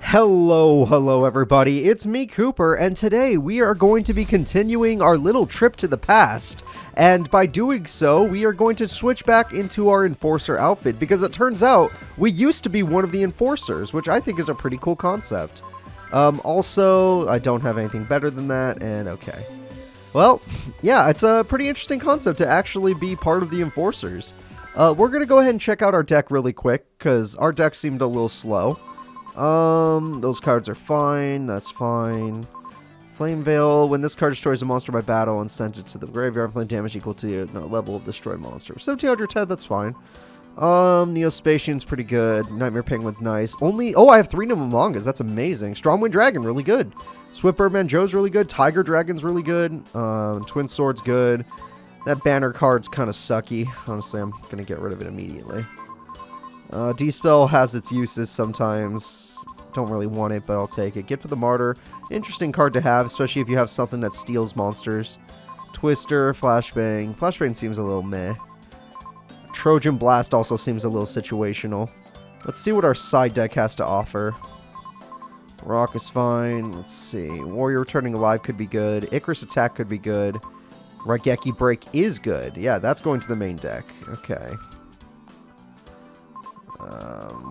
Hello everybody, it's me Cooper, and today we are going to be continuing our little trip to the past. And by doing so, we are going to switch back into our Enforcer outfit, because it turns out we used to be one of the Enforcers, which I think is a pretty cool concept. Also, I don't have anything better than that, and okay. Well, yeah, it's a pretty interesting concept to actually be part of the Enforcers. We're going to go ahead and check out our deck really quick, because our deck seemed a little slow. Those cards are fine. That's fine. Flame Veil. When this card destroys a monster by battle and sends it to the graveyard, flame damage equal to the level of destroyed monster. 1710, that's fine. Neospatian's pretty good. Nightmare Penguin's nice. I have 3 Nimamongas. That's amazing. Strongwind Dragon, really good. Swift Birdman Joe's really good. Tiger Dragon's really good. Twin Sword's good. That banner card's kind of sucky. Honestly, I'm going to get rid of it immediately. D-Spell has its uses sometimes. Don't really want it, but I'll take it. Gift of the Martyr. Interesting card to have, especially if you have something that steals monsters. Twister, Flashbang. Flashbang seems a little meh. Trojan Blast also seems a little situational. Let's see what our side deck has to offer. Rock is fine. Let's see. Warrior Returning Alive could be good. Icarus Attack could be good. Raigeki Break is good. Yeah, that's going to the main deck. Okay.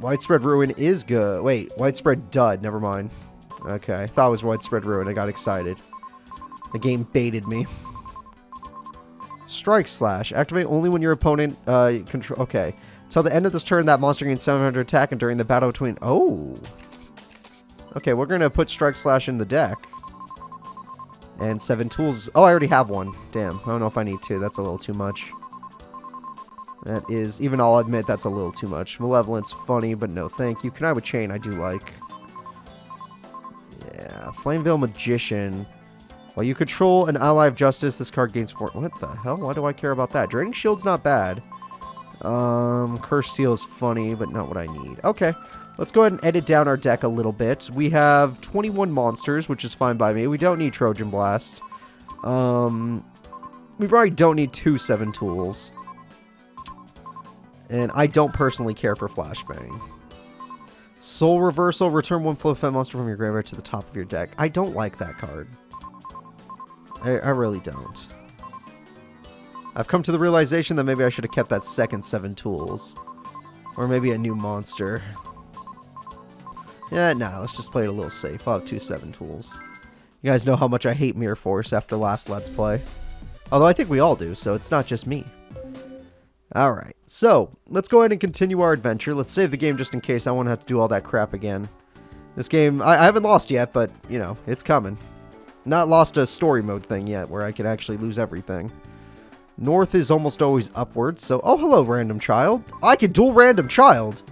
Widespread Ruin is good. Wait, Widespread Dud. Never mind. Okay, I thought it was Widespread Ruin. I got excited. The game baited me. Strike Slash. Activate only when your opponent control. Okay. Till the end of this turn, that monster gains 700 attack, and during the battle between. Oh. Okay, we're gonna put Strike Slash in the deck. And 7 tools. Oh, I already have one. Damn. I don't know if I need 2. That's a little too much. That is, even I'll admit that's a little too much. Malevolence, funny, but no thank you. Connive with Chain, I do like. Yeah, Flameveil Magician. While you control an ally of justice, this card gains 4. What the hell? Why do I care about that? Draining Shield's not bad. Curse Seal is funny, but not what I need. Okay, let's go ahead and edit down our deck a little bit. We have 21 monsters, which is fine by me. We don't need Trojan Blast. We probably don't need 2 7 tools. And I don't personally care for Flashbang. Soul Reversal. Return 1 flow fed monster from your graveyard to the top of your deck. I don't like that card. I really don't. I've come to the realization that maybe I should have kept that second 7 tools. Or maybe a new monster. Yeah, no, let's just play it a little safe. I'll have 2 7 tools. You guys know how much I hate Mirror Force after last Let's Play. Although I think we all do, so it's not just me. Alright, so, let's go ahead and continue our adventure. Let's save the game just in case I want to have to do all that crap again. This game, I haven't lost yet, but, you know, it's coming. Not lost a story mode thing yet, where I could actually lose everything. North is almost always upwards, so... Oh, hello, Random Child. I can duel Random Child.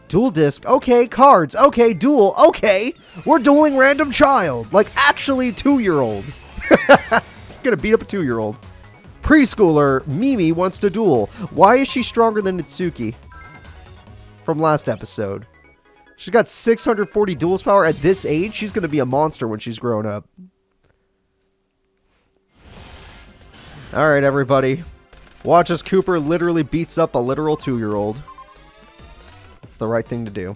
Dual Disc, okay, cards, okay, duel, okay. We're dueling Random Child. Like, actually 2-year-old. Gonna beat up a 2-year-old. Preschooler, Mimi wants to duel. Why is she stronger than Itsuki? From last episode. She's got 640 duels power at this age. She's going to be a monster when she's grown up. Alright, everybody. Watch as Cooper literally beats up a literal 2-year-old. It's the right thing to do.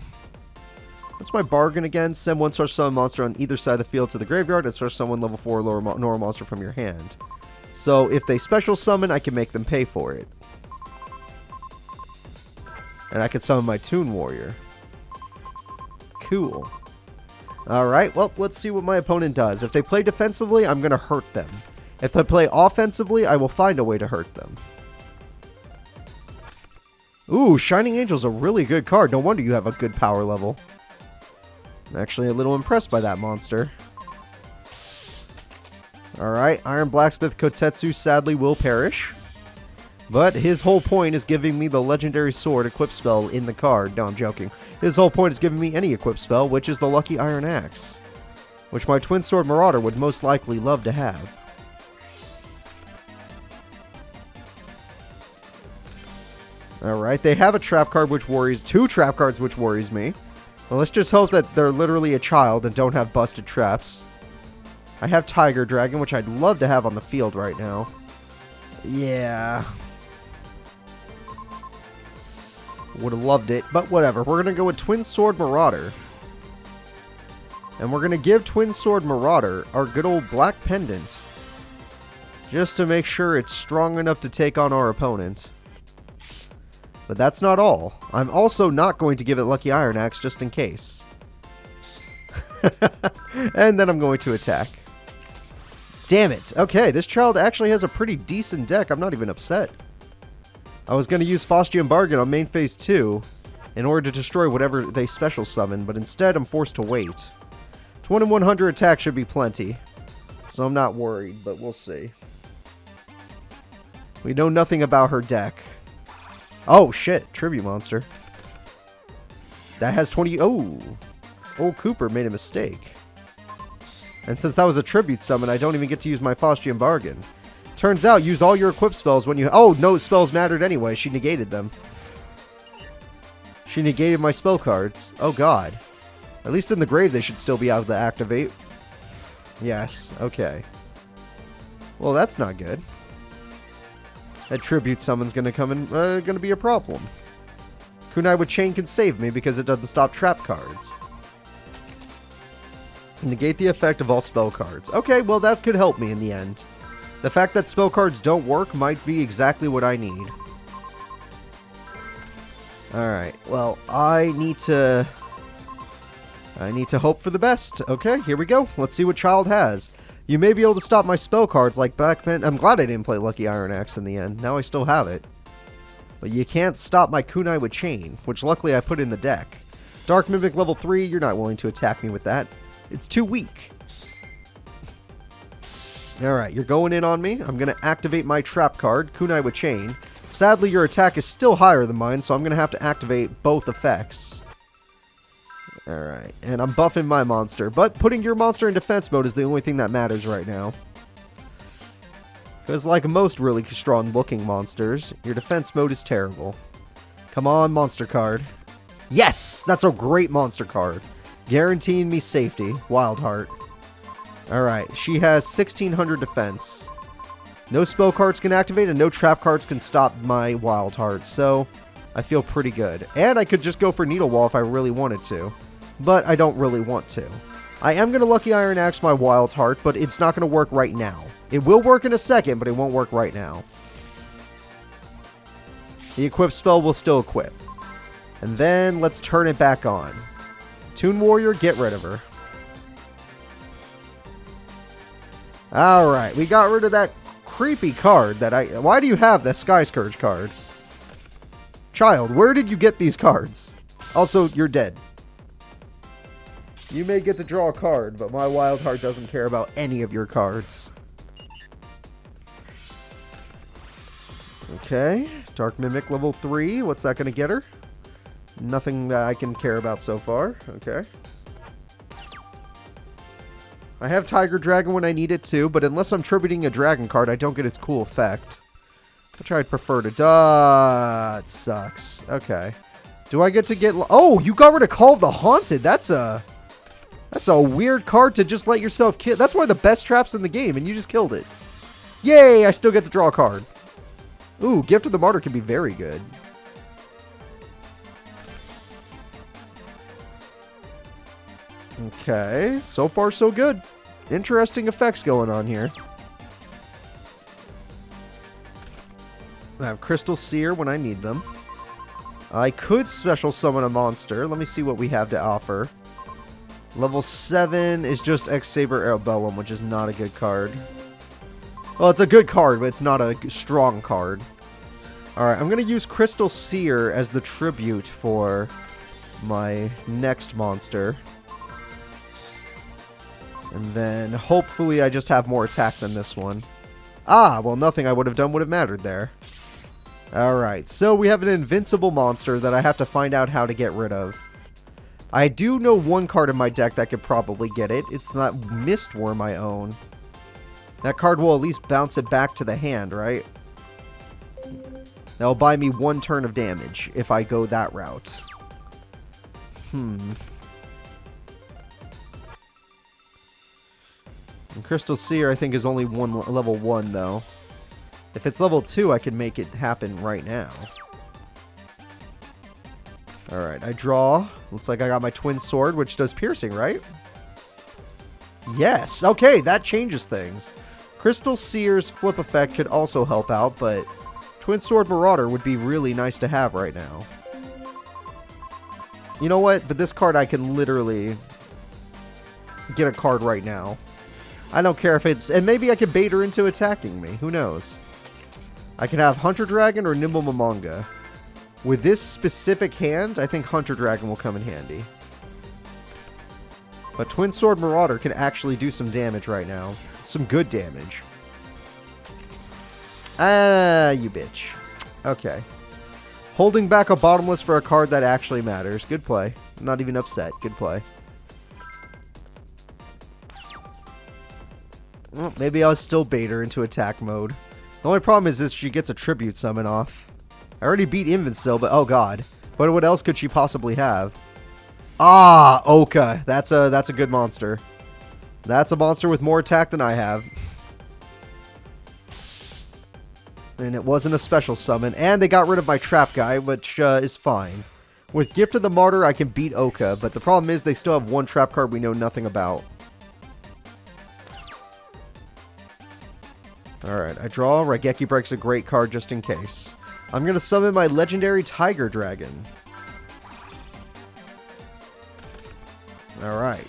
What's my bargain again? Send 1 special summon monster on either side of the field to the graveyard and special summon level 4 lower normal monster from your hand. So, if they special summon, I can make them pay for it. And I can summon my Toon Warrior. Cool. Alright, well, let's see what my opponent does. If they play defensively, I'm going to hurt them. If they play offensively, I will find a way to hurt them. Ooh, Shining Angel's a really good card. No wonder you have a good power level. I'm actually a little impressed by that monster. Alright, Iron Blacksmith Kotetsu sadly will perish. But his whole point is giving me the legendary sword equip spell in the card. No, I'm joking. His whole point is giving me any equip spell, which is the Lucky Iron Axe. Which my Twin Sword Marauder would most likely love to have. Alright, they have a trap card which worries... 2 trap cards which worries me. Well, let's just hope that they're literally a child and don't have busted traps. I have Tiger Dragon, which I'd love to have on the field right now. Yeah. Would have loved it, but whatever. We're going to go with Twin Sword Marauder. And we're going to give Twin Sword Marauder our good old black pendant. Just to make sure it's strong enough to take on our opponent. But that's not all. I'm also not going to give it Lucky Iron Axe just in case. And then I'm going to attack. Damn it. Okay, this child actually has a pretty decent deck. I'm not even upset. I was going to use Faustian Bargain on main phase 2 in order to destroy whatever they special summon, but instead I'm forced to wait. 2100 attack should be plenty, so I'm not worried, but we'll see. We know nothing about her deck. Oh, shit. Tribute monster. That has 20... Oh! Old Cooper made a mistake. And since that was a tribute summon, I don't even get to use my Faustian Bargain. Turns out, use all your equip spells when you... Oh, no spells mattered anyway. She negated them. She negated my spell cards. Oh, God. At least in the grave, they should still be able to activate. Yes. Okay. Well, that's not good. That tribute summon's gonna come in, gonna be a problem. Kunai with Chain can save me because it doesn't stop trap cards. Negate the effect of all spell cards. Okay, well that could help me in the end. The fact that spell cards don't work might be exactly what I need. Alright, well, I need to hope for the best. Okay, here we go. Let's see what child has. You may be able to stop my spell cards like Backman. I'm glad I didn't play Lucky Iron Axe in the end. Now I still have it. But you can't stop my Kunai with Chain, which luckily I put in the deck. Dark Mimic level 3, you're not willing to attack me with that. It's too weak. Alright, you're going in on me. I'm going to activate my trap card, Kunai with Chain. Sadly, your attack is still higher than mine, so I'm going to have to activate both effects. Alright, and I'm buffing my monster, but putting your monster in defense mode is the only thing that matters right now. Because like most really strong looking monsters, your defense mode is terrible. Come on, monster card. Yes! That's a great monster card. Guaranteeing me safety. Wildheart. Alright, she has 1600 defense. No spell cards can activate and no trap cards can stop my Wildheart, so I feel pretty good. And I could just go for Needle Wall if I really wanted to. But I don't really want to. I am going to Lucky Iron Axe my Wildheart, but it's not going to work right now. It will work in a second, but it won't work right now. The equip spell will still equip. And then let's turn it back on. Toon Warrior, get rid of her. Alright, we got rid of that creepy card that I... Why do you have that Sky Scourge card? Child, where did you get these cards? Also, you're dead. You may get to draw a card, but my Wildheart doesn't care about any of your cards. Okay, Dark Mimic level 3. What's that going to get her? Nothing that I can care about so far. Okay. I have Tiger Dragon when I need it too, but unless I'm tributing a dragon card, I don't get its cool effect. Which I'd prefer to... It sucks. Okay. Do I get to get... Oh, you got rid of Call of the Haunted. That's a weird card to just let yourself kill. That's one of the best traps in the game, and you just killed it. Yay, I still get to draw a card. Ooh, Gift of the Martyr can be very good. Okay, so far so good. Interesting effects going on here. I have Crystal Seer when I need them. I could special summon a monster. Let me see what we have to offer. Level 7 is just X-Saber Arabellum, which is not a good card. Well, it's a good card, but it's not a strong card. Alright, I'm going to use Crystal Seer as the tribute for my next monster. And then, hopefully, I just have more attack than this one. Ah, well, nothing I would have done would have mattered there. Alright, so we have an invincible monster that I have to find out how to get rid of. I do know one card in my deck that could probably get it. It's not Mistworm I own. That card will at least bounce it back to the hand, right? That'll buy me 1 turn of damage if I go that route. And Crystal Seer, I think, is only level 1, though. If it's level 2, I can make it happen right now. Alright, I draw. Looks like I got my Twin Sword, which does piercing, right? Yes. Okay, that changes things. Crystal Seer's flip effect could also help out, but Twin Sword Marauder would be really nice to have right now. You know what? But this card I can literally get a card right now. I don't care if it's... And maybe I could bait her into attacking me. Who knows? I can have Hunter Dragon or Nimble Momonga. With this specific hand, I think Hunter Dragon will come in handy. But Twin Sword Marauder can actually do some damage right now. Some good damage. Ah, you bitch. Okay. Holding back a Bottomless for a card that actually matters. Good play. I'm not even upset. Good play. Well, maybe I'll still bait her into attack mode. The only problem is this, she gets a Tribute Summon off. I already beat Invincible, but oh god. But what else could she possibly have? Ah, Oka. That's a good monster. That's a monster with more attack than I have. And it wasn't a special summon. And they got rid of my trap guy, which is fine. With Gift of the Martyr, I can beat Oka, but the problem is they still have one trap card we know nothing about. Alright, I draw. Raigeki Break's a great card just in case. I'm going to summon my legendary Tiger Dragon. Alright.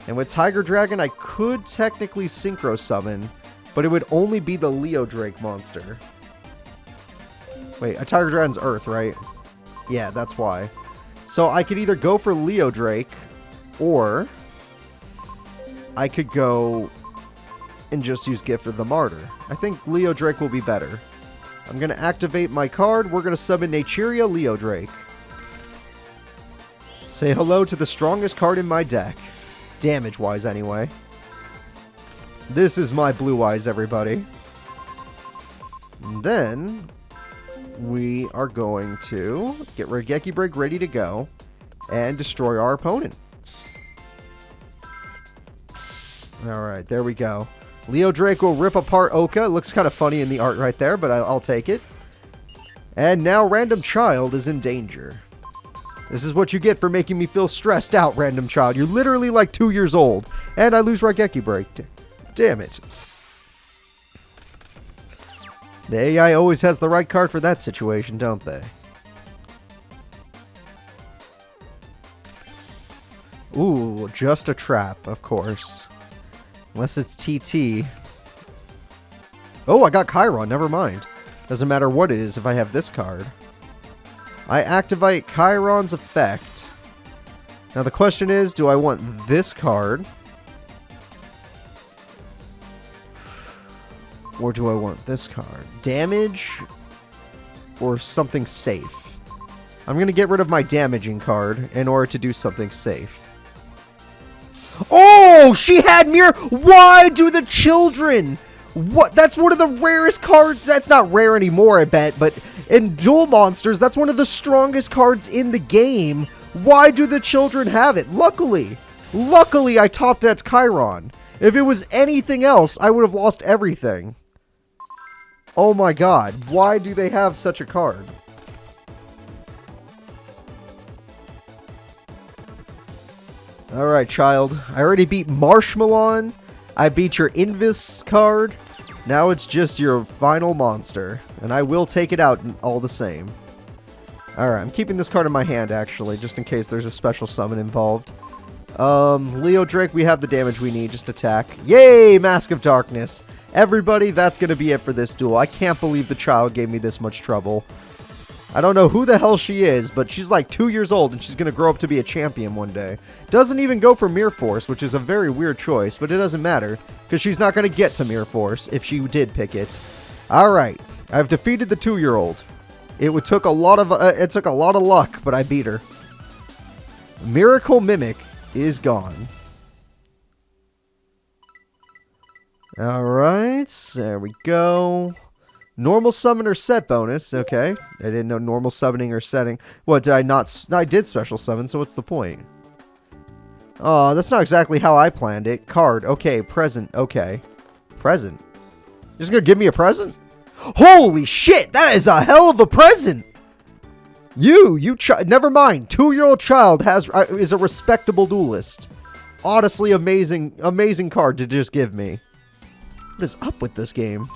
And with Tiger Dragon, I could technically Synchro Summon, but it would only be the Leo Drake monster. Wait, a Tiger Dragon's Earth, right? Yeah, that's why. So I could either go for Leo Drake, or I could go and just use Gift of the Martyr. I think Leo Drake will be better. I'm going to activate my card. We're going to summon Naturia Leo Drake. Say hello to the strongest card in my deck. Damage-wise, anyway. This is my Blue Eyes, everybody. And then we are going to get Raigeki Break ready to go and destroy our opponent. Alright, there we go. Leo Drake will rip apart Oka. It looks kind of funny in the art right there, but I'll take it. And now Random Child is in danger. This is what you get for making me feel stressed out, Random Child. You're literally like 2 years old. And I lose Raigeki Break. Damn it. The AI always has the right card for that situation, don't they? Ooh, just a trap, of course. Unless it's TT. Oh, I got Chiron. Never mind. Doesn't matter what it is if I have this card. I activate Chiron's effect. Now the question is, do I want this card? Or do I want this card? Damage? Or something safe? I'm going to get rid of my damaging card in order to do something safe. Oh, she had Mirror. Why do the children? What? That's one of the rarest cards. That's not rare anymore, I bet. But in Duel Monsters, that's one of the strongest cards in the game. Why do the children have it? Luckily, I top decked Chiron. If it was anything else, I would have lost everything. Oh my god. Why do they have such a card? Alright, child. I already beat Marshmallow. I beat your Invis card. Now it's just your final monster. And I will take it out all the same. Alright, I'm keeping this card in my hand, actually, just in case there's a special summon involved. Leo Drake, we have the damage we need. Just attack. Yay! Mask of Darkness. Everybody, that's going to be it for this duel. I can't believe the child gave me this much trouble. I don't know who the hell she is, but she's like 2 years old and she's going to grow up to be a champion one day. Doesn't even go for Mirror Force, which is a very weird choice, but it doesn't matter because she's not going to get to Mirror Force if she did pick it. Alright, I've defeated the 2-year-old. It took a lot of luck, but I beat her. Miracle Mimic is gone. Alright, there we go. Normal summoner set bonus. Okay. I didn't know normal summoning or setting. What, did I not? I did special summon, so what's the point? Oh, that's not exactly how I planned it. Card. Okay. Present. Okay. Present. You're just gonna give me a present? Holy shit! That is a hell of a present! Never mind. 2-year-old child is a respectable duelist. honestly amazing card to just give me. What is up with this game?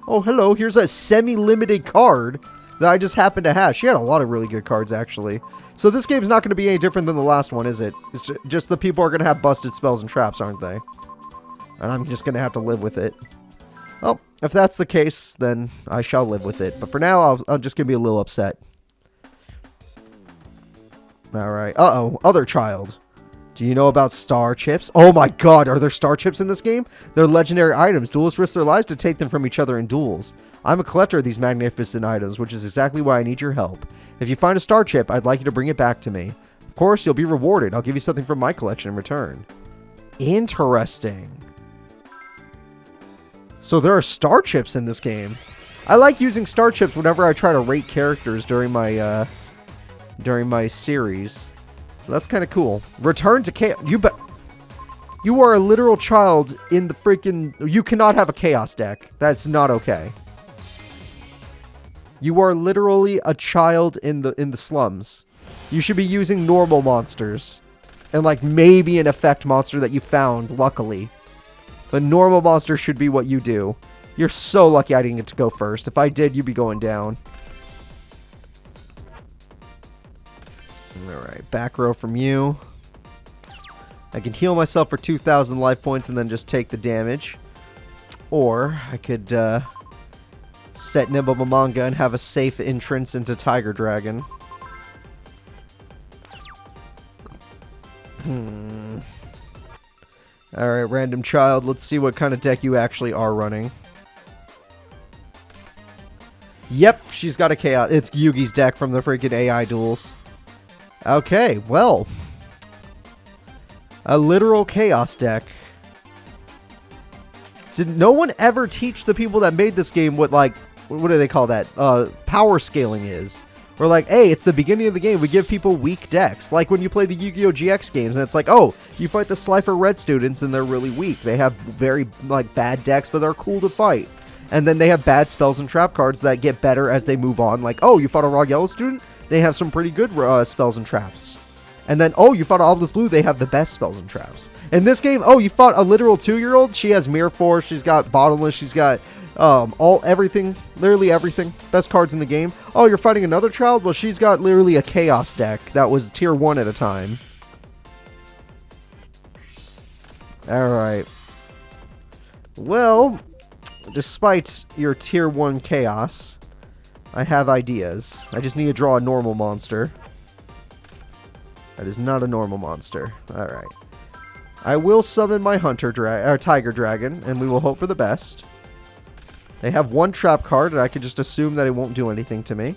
Oh, hello. Here's a semi-limited card that I just happened to have. She had a lot of really good cards, actually. So this game's not going to be any different than the last one, is it? It's just the people are going to have busted spells and traps, aren't they? And I'm just going to have to live with it. Well, if that's the case, then I shall live with it. But for now, I'm just going to be a little upset. Alright. Uh-oh. Other child. Do you know about star chips? Oh my god, are there star chips in this game? They're legendary items. Duelists risk their lives to take them from each other in duels. I'm a collector of these magnificent items, which is exactly why I need your help. If you find a star chip, I'd like you to bring it back to me. Of course, you'll be rewarded. I'll give you something from my collection in return. Interesting. So there are star chips in this game. I like using star chips whenever I try to rate characters during my series. So that's kind of cool. Return to chaos. You are a literal child in the freaking... You cannot have a chaos deck. That's not okay. You are literally a child in the slums. You should be using normal monsters. And like maybe an effect monster that you found, luckily. But normal monsters should be what you do. You're so lucky I didn't get to go first. If I did, you'd be going down. Alright, back row from you. I can heal myself for 2,000 life points and then just take the damage. Or I could set Nimblemamanga and have a safe entrance into Tiger Dragon. Alright, random child. Let's see what kind of deck you actually are running. Yep, she's got a chaos. It's Yugi's deck from the freaking AI duels. Okay, well. A literal chaos deck. Did no one ever teach the people that made this game what do they call that? Power scaling is. Or like, hey, it's the beginning of the game. We give people weak decks. Like when you play the Yu-Gi-Oh! GX games, and it's like, oh, you fight the Slifer Red students, and they're really weak. They have very, bad decks, but they're cool to fight. And then they have bad spells and trap cards that get better as they move on. Like, oh, you fought a Raw Yellow student? They have some pretty good spells and traps. And then, oh, you fought Obelisk Blue? They have the best spells and traps. In this game, oh, you fought a literal 2-year-old? She has Mirror Force, she's got Bottomless, she's got... everything, literally everything. Best cards in the game. Oh, you're fighting another child? Well, she's got literally a chaos deck that was tier 1 at a time. Alright. Well, despite your tier 1 chaos, I have ideas. I just need to draw a normal monster. That is not a normal monster. Alright. I will summon my Tiger Dragon, and we will hope for the best. They have one trap card, and I can just assume that it won't do anything to me.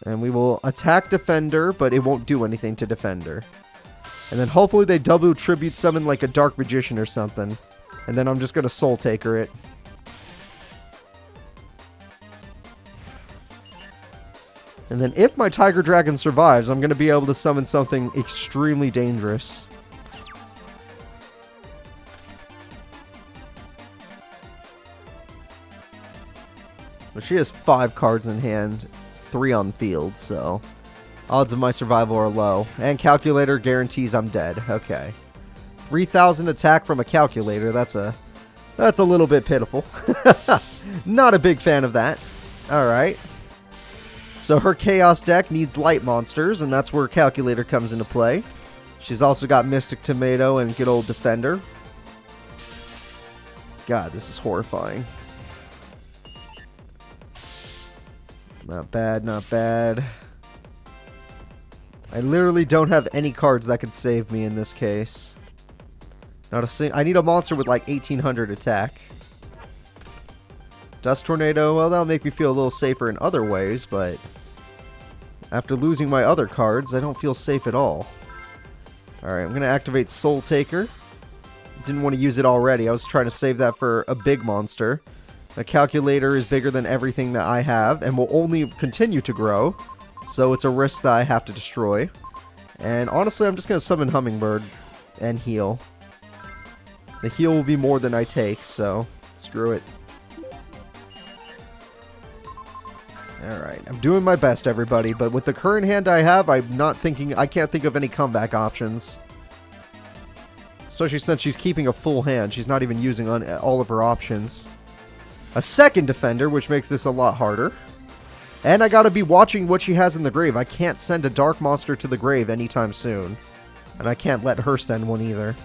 And we will attack Defender, but it won't do anything to Defender. And then hopefully they double tribute summon like a Dark Magician or something. And then I'm just going to Soul Taker it. And then if my Tiger Dragon survives, I'm going to be able to summon something extremely dangerous. But she has 5 cards in hand, 3 on field, so odds of my survival are low. And Calculator guarantees I'm dead. Okay. 3,000 attack from a Calculator, that's a little bit pitiful. Not a big fan of that. Alright. So her Chaos deck needs light monsters, and that's where Calculator comes into play. She's also got Mystic Tomato and good old Defender. God, this is horrifying. Not bad, not bad. I literally don't have any cards that could save me in this case. Not a single. I need a monster with like 1,800 attack. Dust Tornado, well, that'll make me feel a little safer in other ways, but after losing my other cards, I don't feel safe at all. Alright, I'm going to activate Soul Taker. Didn't want to use it already. I was trying to save that for a big monster. The Calculator is bigger than everything that I have and will only continue to grow. So it's a risk that I have to destroy. And honestly, I'm just going to summon Hummingbird and heal. The heal will be more than I take, so screw it. Alright, I'm doing my best, everybody, but with the current hand I have, I'm not thinking, I can't think of any comeback options. Especially since she's keeping a full hand. She's not even using all of her options. A second defender, which makes this a lot harder. And I gotta be watching what she has in the grave. I can't send a dark monster to the grave anytime soon. And I can't let her send one either.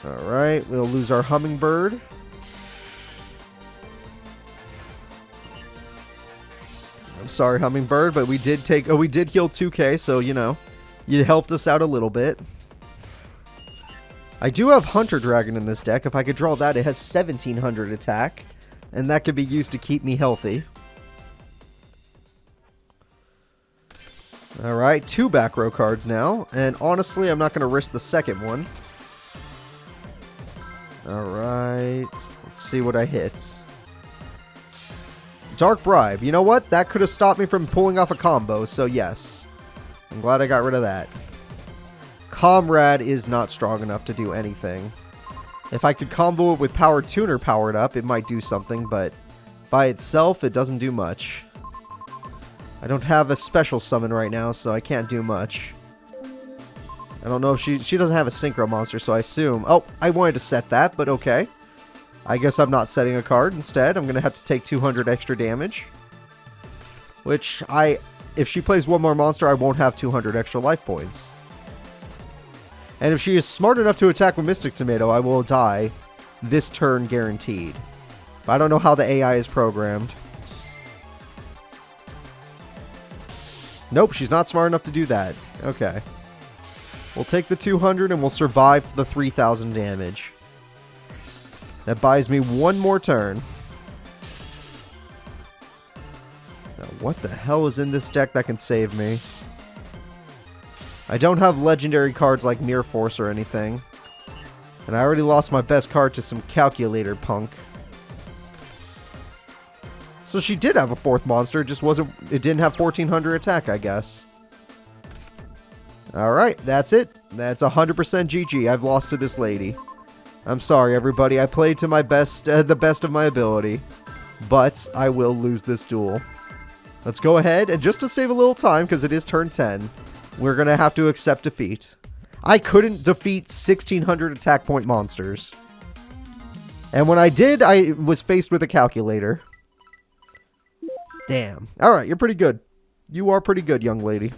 Alright, we'll lose our hummingbird. I'm sorry, hummingbird, but we did take... Oh, we did heal 2k, so, you know, you helped us out a little bit. I do have Hunter Dragon in this deck. If I could draw that, it has 1700 attack. And that could be used to keep me healthy. Alright, 2 back row cards now. And honestly, I'm not going to risk the second one. Alright, let's see what I hit. Dark Bribe. You know what? That could have stopped me from pulling off a combo, so yes. I'm glad I got rid of that. Comrade is not strong enough to do anything. If I could combo it with Power Tuner powered up, it might do something, but by itself, it doesn't do much. I don't have a special summon right now, so I can't do much. I don't know if she doesn't have a Synchro monster, so I assume... Oh, I wanted to set that, but okay. I guess I'm not setting a card. Instead, I'm going to have to take 200 extra damage. Which, if she plays one more monster, I won't have 200 extra life points. And if she is smart enough to attack with Mystic Tomato, I will die this turn guaranteed. But I don't know how the AI is programmed. Nope, she's not smart enough to do that. Okay. We'll take the 200 and we'll survive the 3000 damage. That buys me one more turn. Now, what the hell is in this deck that can save me? I don't have legendary cards like Mirror Force or anything. And I already lost my best card to some Calculator punk. So she did have a fourth monster, it didn't have 1400 attack, I guess. Alright, that's it. That's 100% GG. I've lost to this lady. I'm sorry, everybody. I played to my best, the best of my ability. But I will lose this duel. Let's go ahead, and just to save a little time, because it is turn 10, we're going to have to accept defeat. I couldn't defeat 1600 attack point monsters. And when I did, I was faced with a calculator. Damn. Alright, you're pretty good. You are pretty good, young lady.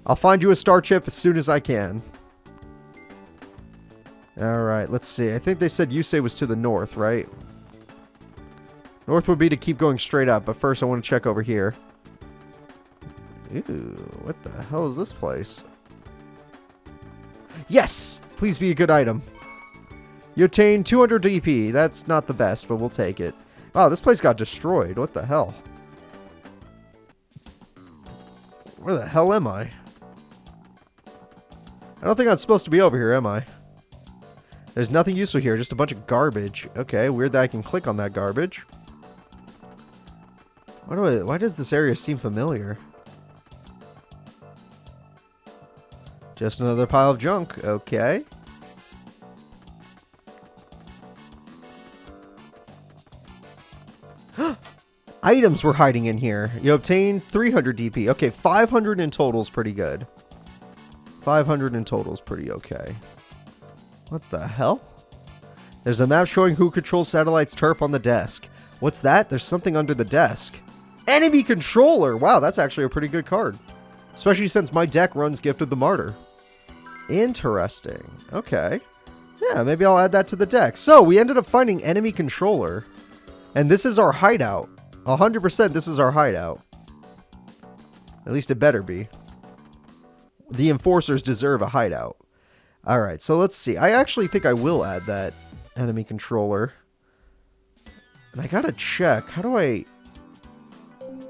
I'll find you a star chip as soon as I can. Alright, let's see. I think they said Yusei was to the north, right? North would be to keep going straight up, but first I want to check over here. Ew, what the hell is this place? Yes! Please be a good item. You obtain 200 DP. That's not the best, but we'll take it. Wow, this place got destroyed. What the hell? Where the hell am I? I don't think I'm supposed to be over here, am I? There's nothing useful here, just a bunch of garbage. Okay, weird that I can click on that garbage. Why does this area seem familiar? Just another pile of junk. Okay. Items were hiding in here. You obtain 300 DP. Okay, 500 in total is pretty good. 500 in total is pretty okay. What the hell? There's a map showing who controls Satellite's turf on the desk. What's that? There's something under the desk. Enemy Controller! Wow, that's actually a pretty good card. Especially since my deck runs Gift of the Martyr. Interesting. Okay. Yeah, maybe I'll add that to the deck. So, we ended up finding Enemy Controller. And this is our hideout. 100% this is our hideout. At least it better be. The Enforcers deserve a hideout. Alright, so let's see. I actually think I will add that Enemy Controller. And I gotta check. How do I...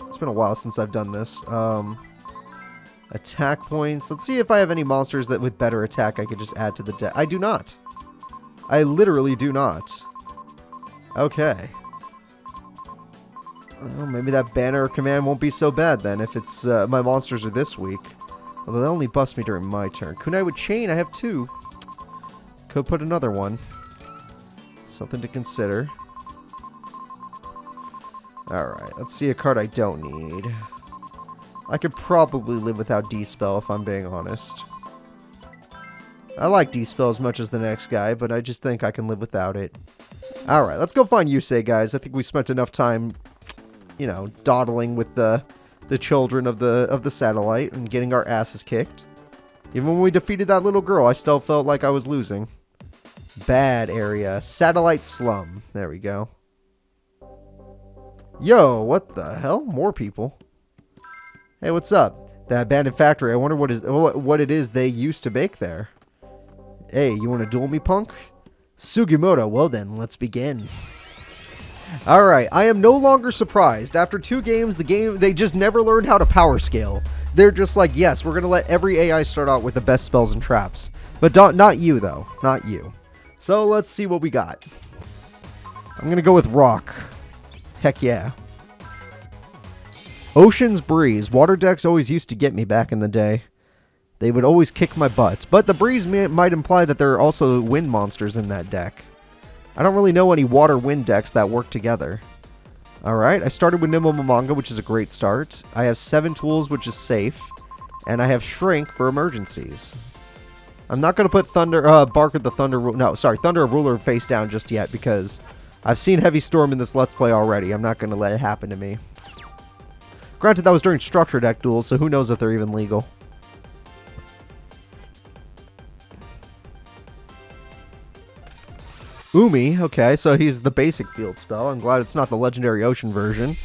It's been a while since I've done this. Attack points. Let's see if I have any monsters that with better attack I could just add to the deck. I do not. I literally do not. Okay. Well, maybe that banner command won't be so bad then if it's my monsters are this weak. Although they only bust me during my turn. Kunai with Chain, I have 2. Could put another one. Something to consider. Alright, let's see a card I don't need. I could probably live without D-Spell if I'm being honest. I like D-Spell as much as the next guy, but I just think I can live without it. Alright, let's go find Yusei, guys. I think we spent enough time, you know, dawdling with the children of the satellite and getting our asses kicked. Even when we defeated that little girl, I still felt like I was losing. Bad area. Satellite slum. There we go. Yo, what the hell? More people. Hey, what's up? That abandoned factory. I wonder what it is they used to make there. Hey, you want to duel me, punk? Sugimoto. Well then, let's begin. Alright, I am no longer surprised. After 2 games, they just never learned how to power scale. They're just like, yes, we're going to let every AI start out with the best spells and traps. But not you, though. Not you. So, let's see what we got. I'm going to go with Rock. Heck yeah. Ocean's Breeze. Water decks always used to get me back in the day. They would always kick my butt. But the Breeze might imply that there are also wind monsters in that deck. I don't really know any water-wind decks that work together. Alright, I started with Nimble Momonga, which is a great start. I have 7 tools, which is safe. And I have Shrink for emergencies. I'm not going to put Bark of the Thunder... No, sorry, Thunder of Ruler face down just yet, because I've seen Heavy Storm in this Let's Play already. I'm not going to let it happen to me. Granted, that was during Structure Deck duels, so who knows if they're even legal. Umi, okay, so he's the basic field spell. I'm glad it's not the Legendary Ocean version.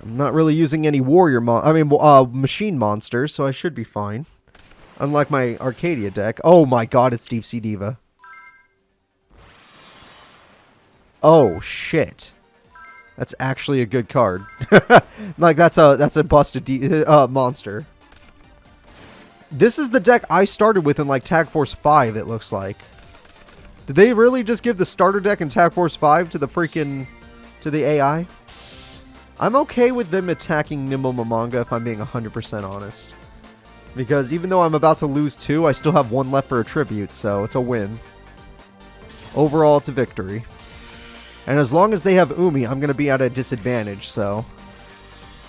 I'm not really using any machine monsters, so I should be fine. Unlike my Arcadia deck. Oh my god, it's Deep Sea Diva. Oh, shit. That's actually a good card. Like, that's a busted monster. This is the deck I started with in, like, Tag Force 5, it looks like. Did they really just give the starter deck in Tag Force 5 to the AI? I'm okay with them attacking Nimble Momonga if I'm being 100% honest. Because even though I'm about to lose 2, I still have 1 left for a tribute, so it's a win. Overall, it's a victory. And as long as they have Umi, I'm going to be at a disadvantage, so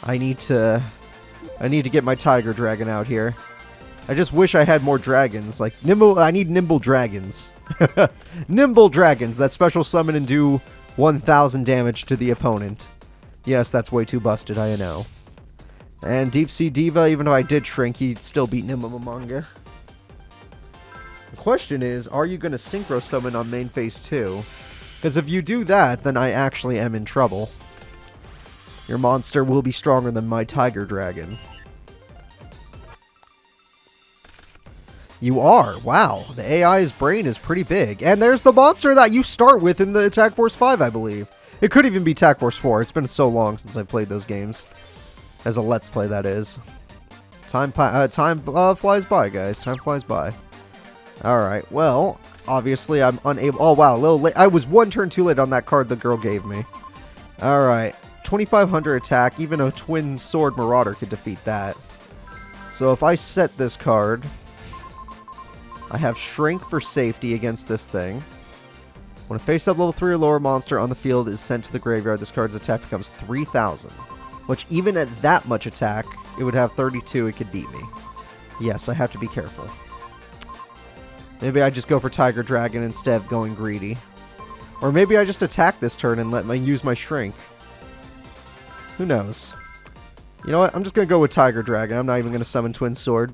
I need to get my Tiger Dragon out here. I just wish I had more dragons. Like, I need Nimble Dragons. Nimble Dragons that special summon and do 1,000 damage to the opponent. Yes, that's way too busted, I know. And Deep Sea Diva, even though I did Shrink, he'd still beat Nimble Momonga. The question is, are you going to Synchro Summon on main phase 2? Because if you do that, then I actually am in trouble. Your monster will be stronger than my Tiger Dragon. You are. Wow. The AI's brain is pretty big. And there's the monster that you start with in the Tag Force 5, I believe. It could even be Tag Force 4. It's been so long since I played those games. As a Let's Play, that is. Time flies by, guys. Time flies by. Alright, well, obviously I'm unable... Oh, wow, a little late. I was 1 turn too late on that card the girl gave me. Alright, 2,500 attack. Even a Twin Sword Marauder could defeat that. So if I set this card... I have Shrink for safety against this thing. When a face-up level 3 or lower monster on the field is sent to the graveyard, this card's attack becomes 3,000. Which, even at that much attack, it would have 32, it could beat me. Yes, I have to be careful. Maybe I just go for Tiger Dragon instead of going greedy. Or maybe I just attack this turn and use my Shrink. Who knows? You know what? I'm just going to go with Tiger Dragon. I'm not even going to summon Twin Sword.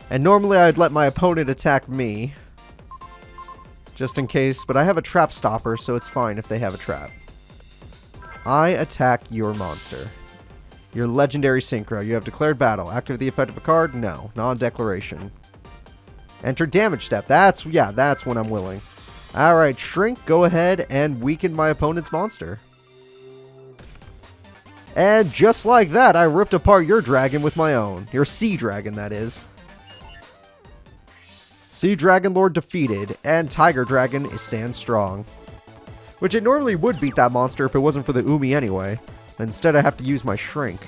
And normally I'd let my opponent attack me. Just in case. But I have a Trap Stopper, so it's fine if they have a trap. I attack your monster. Your legendary Synchro. You have declared battle. Activate the effect of a card? No. Non-declaration. Enter damage step. That's when I'm willing. Alright, Shrink, go ahead and weaken my opponent's monster. And just like that, I ripped apart your dragon with my own. Your Sea Dragon, that is. Sea Dragon Lord defeated, and Tiger Dragon stands strong. Which it normally would beat that monster if it wasn't for the Umi anyway. Instead, I have to use my Shrink.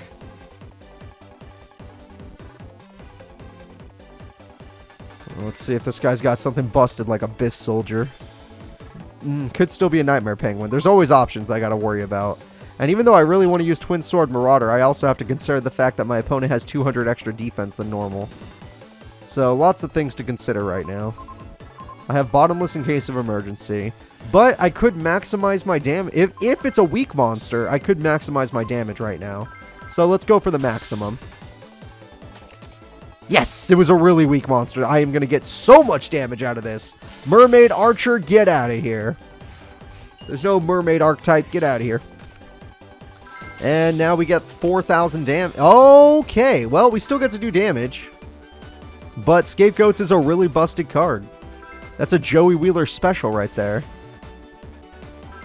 Let's see if this guy's got something busted like Abyss Soldier. Could still be a Nightmare Penguin. There's always options I gotta worry about. And even though I really want to use Twin Sword Marauder, I also have to consider the fact that my opponent has 200 extra defense than normal. So, lots of things to consider right now. I have Bottomless in case of emergency. But I could maximize my damage. If it's a weak monster, I could maximize my damage right now. So, let's go for the maximum. Yes! It was a really weak monster. I am going to get so much damage out of this. Mermaid Archer, get out of here. There's no Mermaid Archetype. Get out of here. And now we get 4,000 damage. Okay, well, we still get to do damage. But Scapegoats is a really busted card. That's a Joey Wheeler special right there.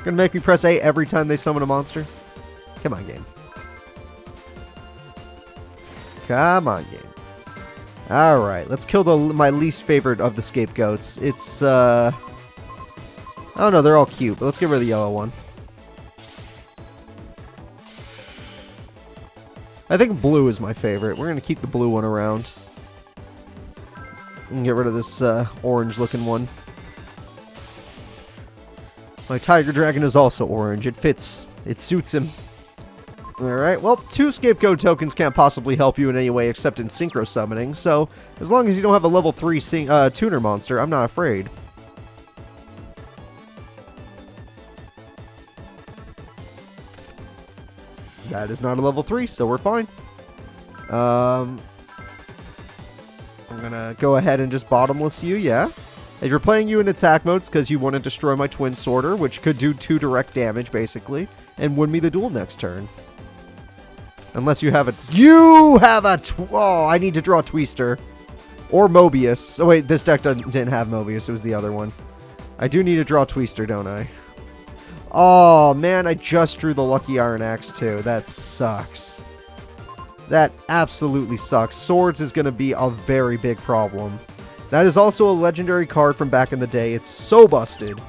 Gonna make me press A every time they summon a monster? Come on, game. Come on, game. Alright, let's kill my least favorite of the Scapegoats. It's, I don't know, they're all cute, but let's get rid of the yellow one. I think blue is my favorite. We're going to keep the blue one around. And get rid of this orange-looking one. My Tiger Dragon is also orange. It fits. It suits him. Alright, well, 2 Scapegoat tokens can't possibly help you in any way except in Synchro Summoning, so as long as you don't have a level 3 tuner monster, I'm not afraid. That is not a level 3, so we're fine. I'm gonna go ahead and just bottomless you, yeah. If you're playing you in attack modes because you want to destroy my Twin Sworder, which could do 2 direct damage, basically, and win me the duel next turn. Unless you have a... You have a... Oh, I need to draw Twister. Or Mobius. Oh, wait, this deck didn't have Mobius. It was the other one. I do need to draw Twister, don't I? Oh, man, I just drew the Lucky Iron Axe, too. That sucks. That absolutely sucks. Swords is going to be a very big problem. That is also a legendary card from back in the day. It's so busted.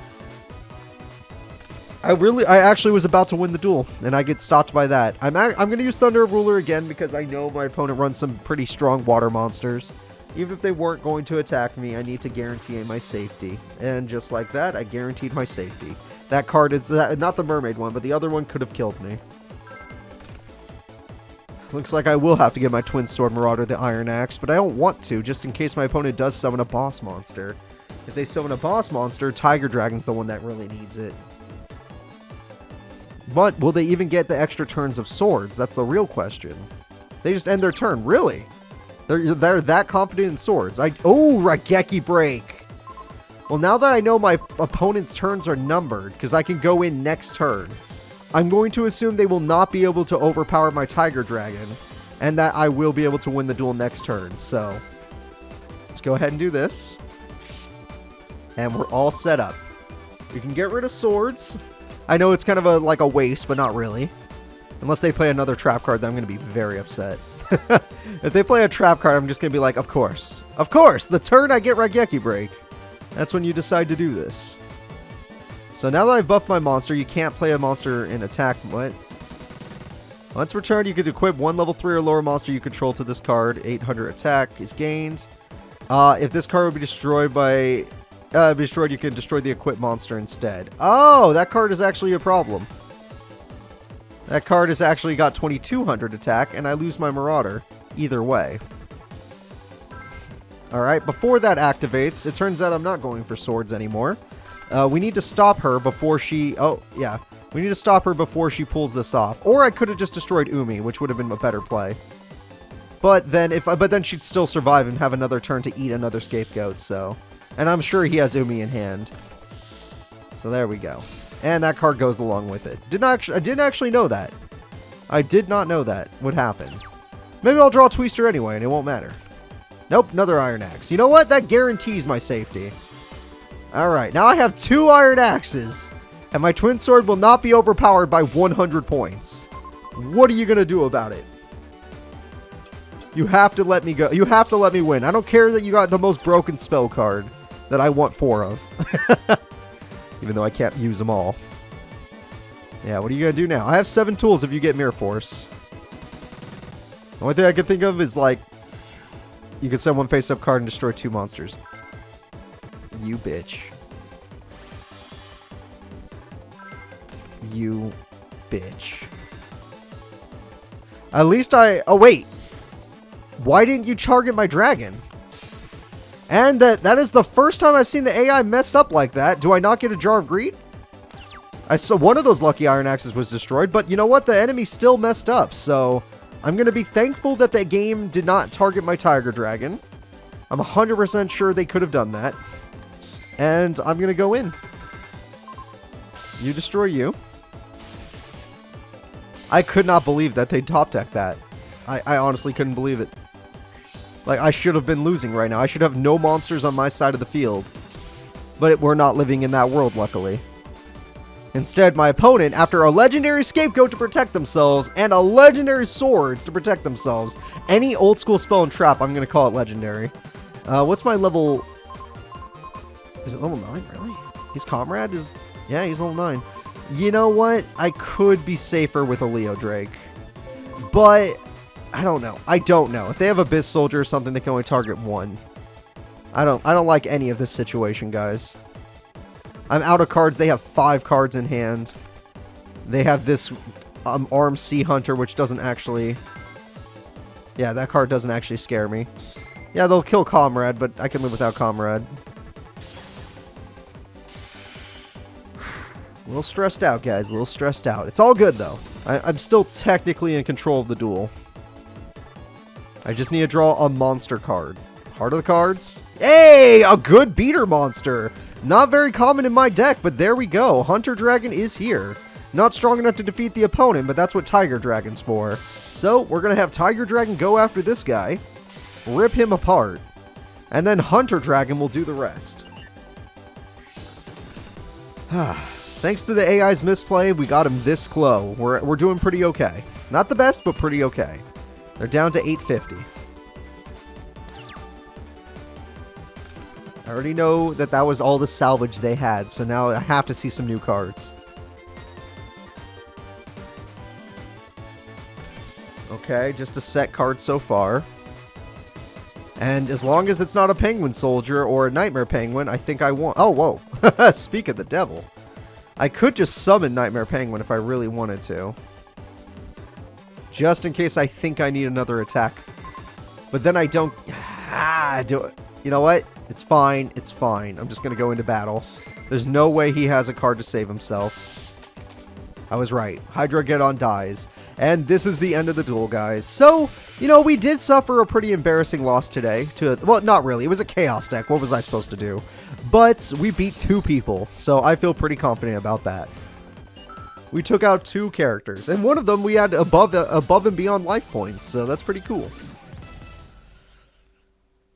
I actually was about to win the duel, and I get stopped by that. I'm going to use Thunder Ruler again because I know my opponent runs some pretty strong water monsters. Even if they weren't going to attack me, I need to guarantee my safety. And just like that, I guaranteed my safety. That card is not the mermaid one, but the other one could have killed me. Looks like I will have to get my Twin Sword Marauder the Iron Axe, but I don't want to, just in case my opponent does summon a boss monster. If they summon a boss monster, Tiger Dragon's the one that really needs it. But will they even get the extra turns of swords? That's the real question. They just end their turn. Really? They're that confident in swords. Oh, Raigeki Break. Well, now that I know my opponent's turns are numbered, because I can go in next turn, I'm going to assume they will not be able to overpower my Tiger Dragon, and that I will be able to win the duel next turn. So, let's go ahead and do this. And we're all set up. We can get rid of swords. I know it's kind of like a waste, but not really. Unless they play another trap card, then I'm going to be very upset. If they play a trap card, I'm just going to be like, of course. Of course! The turn I get Raigeki Break. That's when you decide to do this. So now that I've buffed my monster, you can't play a monster in attack. What? Once returned, you could equip 1 level 3 or lower monster you control to this card. 800 attack is gained. If this card would be destroyed by... you can destroy the equipped monster instead. Oh, that card is actually a problem. That card has actually got 2200 attack, and I lose my Marauder. Either way. Alright, before that activates, it turns out I'm not going for swords anymore. We need to stop her before she... Oh, yeah. We need to stop her before she pulls this off. Or I could have just destroyed Umi, which would have been a better play. But then she'd still survive and have another turn to eat another Scapegoat, so... And I'm sure he has Umi in hand. So there we go. And that card goes along with it. I didn't actually know that. I did not know that would happen. Maybe I'll draw Twister anyway, and it won't matter. Nope, another Iron Axe. You know what? That guarantees my safety. Alright, now I have 2 Iron Axes. And my Twin Sword will not be overpowered by 100 points. What are you going to do about it? You have to let me go. You have to let me win. I don't care that you got the most broken spell card that I want 4 of. Even though I can't use them all. Yeah, what are you going to do now? I have 7 tools if you get Mirror Force. The only thing I can think of is, like, you can send 1 face-up card and destroy 2 monsters. You bitch. You bitch. At least oh, wait. Why didn't you target my dragon? And that is the first time I've seen the AI mess up like that. Do I not get a Jar of Greed? I saw one of those lucky iron axes was destroyed, but you know what? The enemy still messed up, so I'm going to be thankful that that game did not target my tiger dragon. I'm 100% sure they could have done that. And I'm going to go in. You destroy you. I could not believe that they top decked that. I honestly couldn't believe it. Like, I should have been losing right now. I should have no monsters on my side of the field. But we're not living in that world, luckily. Instead, my opponent, after a legendary scapegoat to protect themselves, and a legendary swords to protect themselves, any old school spell and trap, I'm going to call it legendary. What's my level? Is it level 9, really? He's Comrade? Yeah, he's level 9. You know what? I could be safer with a Leo Drake. But I don't know. I don't know. If they have Abyss Soldier or something, they can only target one. I don't like any of this situation, guys. I'm out of cards. They have 5 cards in hand. They have this Armed Sea Hunter, which doesn't actually... Yeah, that card doesn't actually scare me. Yeah, they'll kill Comrade, but I can live without Comrade. A little stressed out, guys. A little stressed out. It's all good, though. I'm still technically in control of the duel. I just need to draw a monster card. Heart of the cards. Hey! A good beater monster! Not very common in my deck, but there we go. Hunter Dragon is here. Not strong enough to defeat the opponent, but that's what Tiger Dragon's for. So, we're going to have Tiger Dragon go after this guy. Rip him apart. And then Hunter Dragon will do the rest. Thanks to the AI's misplay, we got him this close. We're doing pretty okay. Not the best, but pretty okay. They're down to 850. I already know that that was all the salvage they had, so now I have to see some new cards. Okay, just a set card so far. And as long as it's not a Penguin Soldier or a Nightmare Penguin, I think I want... Oh, whoa. Speak of the devil. I could just summon Nightmare Penguin if I really wanted to. Just in case I think I need another attack. But then I don't... do it. You know what? It's fine. It's fine. I'm just going to go into battle. There's no way he has a card to save himself. I was right. Hydrogeddon dies. And this is the end of the duel, guys. So, you know, we did suffer a pretty embarrassing loss today. Well, not really. It was a Chaos deck. What was I supposed to do? But we beat 2 people, so I feel pretty confident about that. We took out 2 characters, and one of them we had above and beyond life points, so that's pretty cool.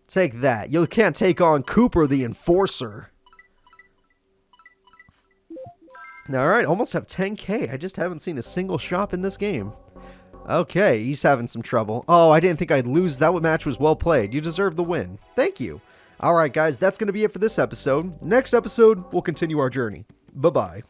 Take that. You can't take on Cooper the Enforcer. Alright, almost have 10k. I just haven't seen a single shop in this game. Okay, he's having some trouble. Oh, I didn't think I'd lose. That match was well played. You deserve the win. Thank you. Alright, guys, that's going to be it for this episode. Next episode, we'll continue our journey. Bye-bye.